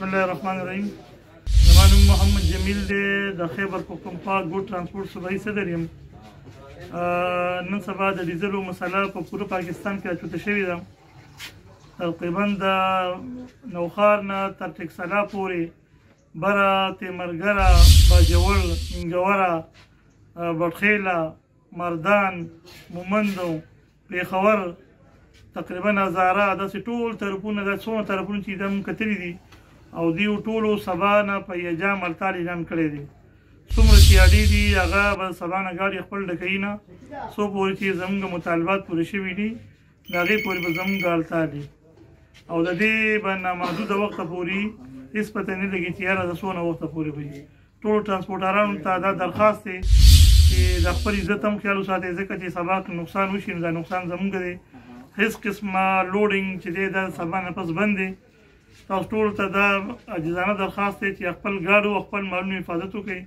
بسم الله الرحمن الرحیم. زما نوم محمد جمیل دی، د خیبر پختونخوا ګوډ ترانسپورټ صوبایي صدر یم. نن سبا د ډیزلو مسله په پوره پاکستان کې راچوته شوې ده. تقریبا د نوخار نه تر ټکسلا پورې بره، تیمرګره، باجوړ، منګوره، بټخیله، مردان، مومندو، پیښور، تقریبا هزاره، داسې ټول طرفونه، دا څومره طرفونه چې دا مونږ کتلي دي او دیو ټولو سبا نه په یجام هړتال اعلان کړی دی. څومره چې اډې دي هغه به سبا نه ګاډي خپل ډکوي نه، څو پورې چې زموږ مطالبات پوره شوي دي د هغې پورې به زموږ هړتال دي او د دې به نامحدوده وخته پورې هېڅ پته نه لګي چې یاره د څونه وخته پورې به وي. ټولو ټرانسپورټرانو ته دا درخواست دی چې د خپل عزت هم خیال وساتئ، ځکه چې سبا که نقصان وشي نو دا نقصان زموږ دی. هیڅ قسمه لوډینګ چې دی دا سبا نه پس بند دی. تاسو ټولو ته دا عاجزانه درخواست دی چې خپل ګاډو او خپل مالونو حفاظت وکړئ.